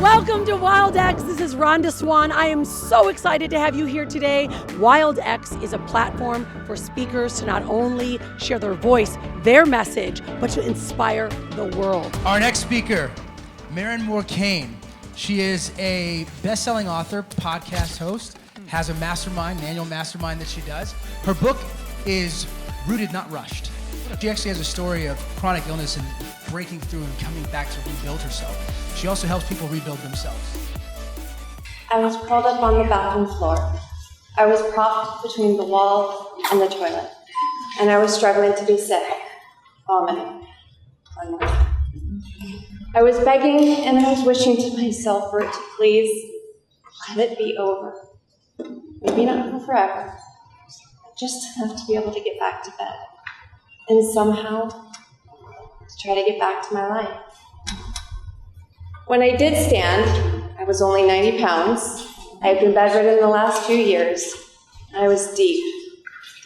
Welcome to WildX. This is Rhonda Swan. I am so excited to have you here today. WildX is a platform for speakers to not only share their voice, their message, but to inspire the world. Our next speaker, Mairin Moore-Cane. She is a best-selling author, podcast host, has a mastermind, manual mastermind that she does. Her book is Rooted, Not Rushed. She actually has a story of chronic illness and breaking through and coming back to rebuild herself. She also helps people rebuild themselves. I was curled up on the bathroom floor. I was propped between the wall and the toilet, and I was struggling to be sick, vomiting. I was begging and I was wishing to myself for it to please let it be over. Maybe not for forever, just enough to be able to get back to bed, and somehow to try to get back to my life. When I did stand, I was only 90 pounds. I had been bedridden the last 2 years. I was deep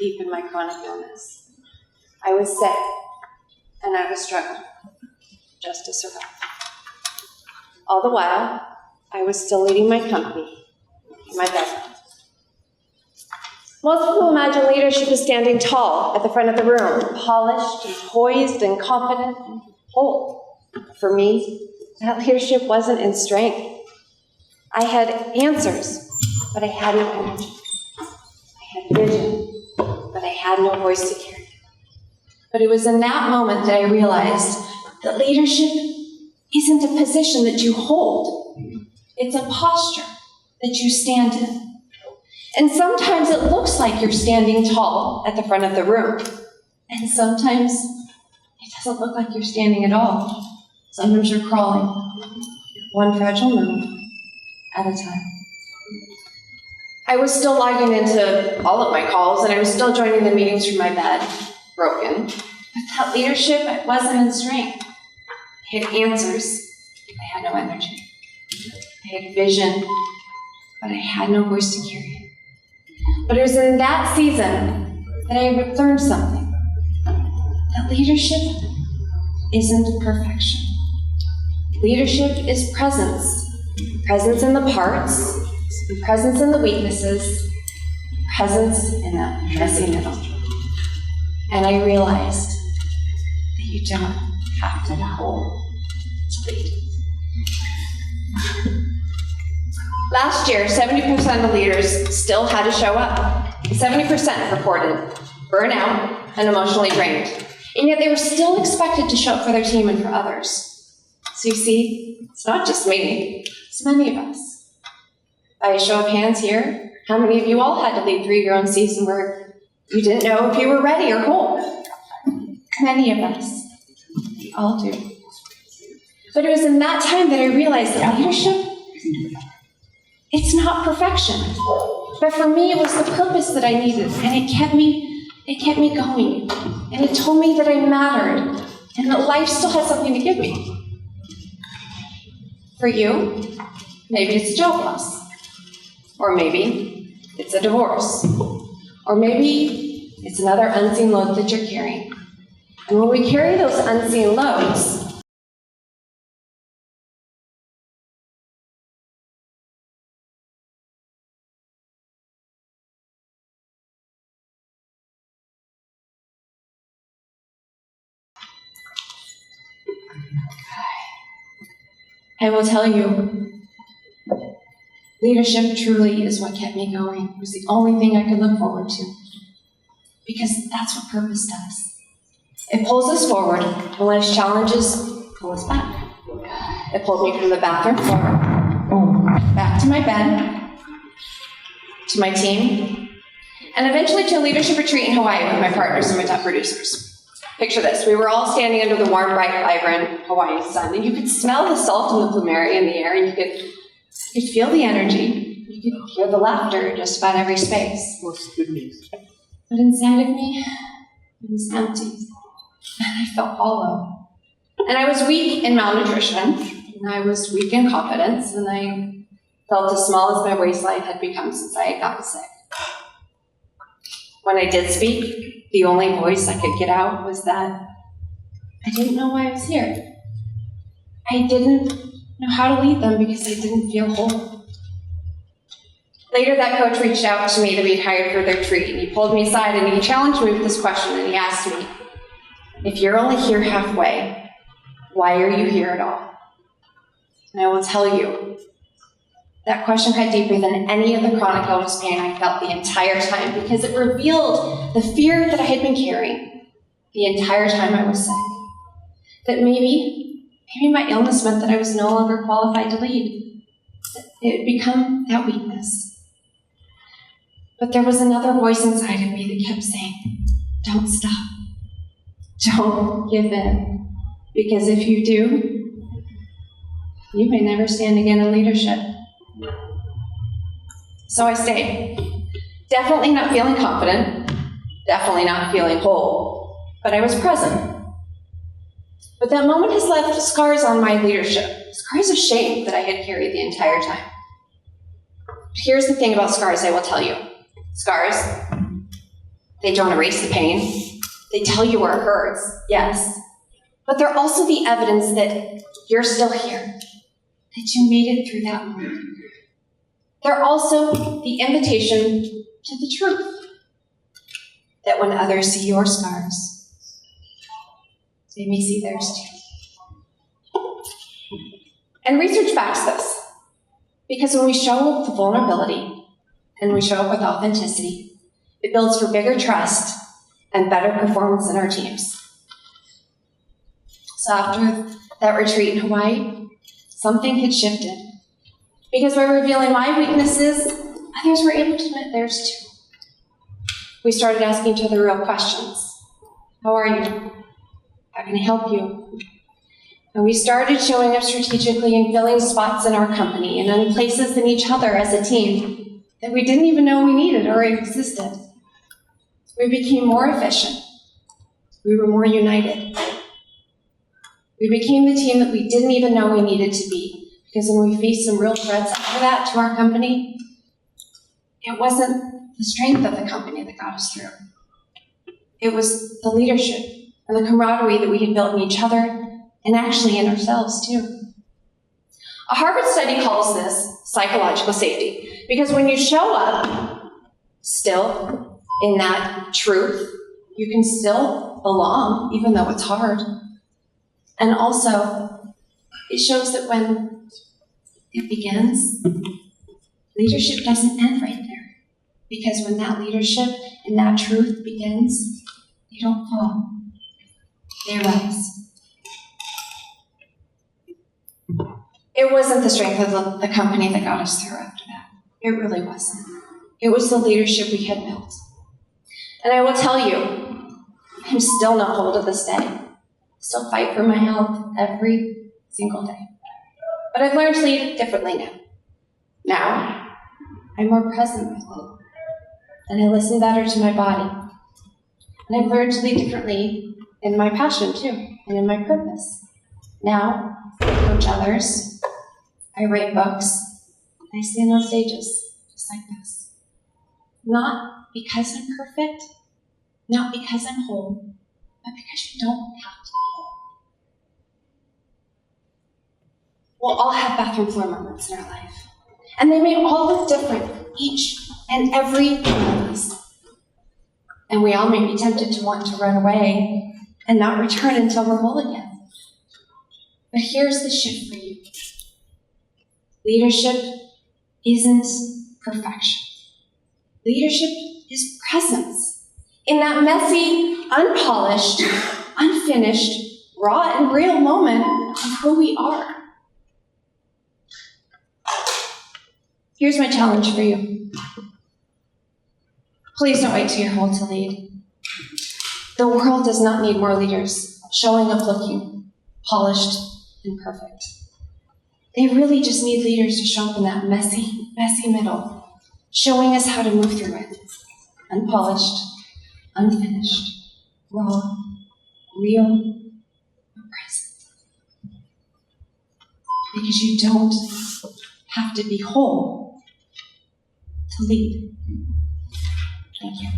in my chronic illness. I was sick, and I was struggling just to survive. All the while, I was still leading my company in my bedroom. Most people imagine leadership as standing tall at the front of the room, polished and poised and confident and whole. For me, that leadership wasn't in strength. I had answers, but I had no energy. I had vision, but I had no voice to carry. But it was in that moment that I realized that leadership isn't a position that you hold. It's a posture that you stand in. And sometimes it looks like you're standing tall at the front of the room. And sometimes it doesn't look like you're standing at all. Sometimes you're crawling, one fragile move at a time. I was still logging into all of my calls, and I was still joining the meetings from my bed, broken. But that leadership, I wasn't in strength. I had answers, I had no energy. I had vision, but I had no voice to carry it. But it was in that season that I learned something. That leadership isn't perfection. Leadership is presence. Presence in the parts, presence in the weaknesses, presence in that messy middle. And I realized that you don't have to know to lead. Last year, 70% of leaders still had to show up. 70% reported burnout and emotionally drained. And yet they were still expected to show up for their team and for others. So you see, it's not just me, it's many of us. By a show of hands here, how many of you all had to lead through your own season where you didn't know if you were ready or whole? Many of us. We all do. But it was in that time that I realized that leadership, it's not perfection. But for me, it was the purpose that I needed, and it kept me going. And it told me that I mattered, and that life still has something to give me. For you, maybe it's a job loss. Or maybe it's a divorce. Or maybe it's another unseen load that you're carrying. And when we carry those unseen loads, I will tell you, leadership truly is what kept me going. It was the only thing I could look forward to. Because that's what purpose does. It pulls us forward, and life's challenges pull us back. It pulled me from the bathroom floor, back to my bed, to my team, and eventually to a leadership retreat in Hawaii with my partners and my top producers. Picture this, we were all standing under the warm, bright, vibrant Hawaiian sun, and you could smell the salt and the plumeria in the air, and you could feel the energy, you could hear the laughter in just about every space. What's good news? But inside of me, it was empty, and I felt hollow. And I was weak in malnutrition, and I was weak in confidence, and I felt as small as my waistline had become since I had gotten sick. When I did speak, the only voice I could get out was that I didn't know why I was here. I didn't know how to lead them because I didn't feel whole. Later, that coach reached out to me to be hired for their retreat, and he pulled me aside and he challenged me with this question, and he asked me, if you're only here halfway, why are you here at all? And I will tell you, that question cut deeper than any of the chronic illness pain I felt the entire time, because it revealed the fear that I had been carrying the entire time I was sick. That maybe my illness meant that I was no longer qualified to lead. That it had become that weakness. But there was another voice inside of me that kept saying, don't stop. Don't give in. Because if you do, you may never stand again in leadership. So I stayed. Definitely not feeling confident. Definitely not feeling whole. But I was present. But that moment has left scars on my leadership. Scars of shame that I had carried the entire time. Here's the thing about scars I will tell you. Scars, they don't erase the pain. They tell you where it hurts, yes. But they're also the evidence that you're still here, that you made it through that moment. They're also the invitation to the truth, that when others see your scars, they may see theirs too. And research backs this, because when we show the vulnerability and we show up with authenticity, it builds for bigger trust and better performance in our teams. So after that retreat in Hawaii, something had shifted. Because by revealing my weaknesses, others were able to admit theirs too. We started asking each other real questions. How are you? How can I help you? And we started showing up strategically and filling spots in our company and in places in each other as a team that we didn't even know we needed or existed. We became more efficient. We were more united. We became the team that we didn't even know we needed to be. Because when we faced some real threats after that to our company, it wasn't the strength of the company that got us through. It was the leadership and the camaraderie that we had built in each other and actually in ourselves too. A Harvard study calls this psychological safety, because when you show up still in that truth, you can still belong, even though it's hard. And also, it shows that when it begins, leadership doesn't end right there. Because when that leadership and that truth begins, they don't fall, they rise. It wasn't the strength of the company that got us through after that. It really wasn't. It was the leadership we had built. And I will tell you, I'm still not whole to this day. I still fight for my health every single day. But I've learned to lead differently now. Now, I'm more present with it. And I listen better to my body. And I've learned to lead differently in my passion too, and in my purpose. Now, I coach others. I write books. I stand on stages just like this. Not because I'm perfect, not because I'm whole, but because you don't have to be. We'll all have bathroom floor moments in our life. And they may all look different, each and every one of us. And we all may be tempted to want to run away and not return until we're whole again. But here's the shift for you. Leadership isn't perfection. Leadership is presence. In that messy, unpolished, unfinished, raw and real moment of who we are. Here's my challenge for you. Please don't wait till you're whole to lead. The world does not need more leaders showing up looking polished and perfect. They really just need leaders to show up in that messy, messy middle, showing us how to move through it. Unpolished, unfinished, raw, real, and present. Because you don't have to be whole to lead. Thank you.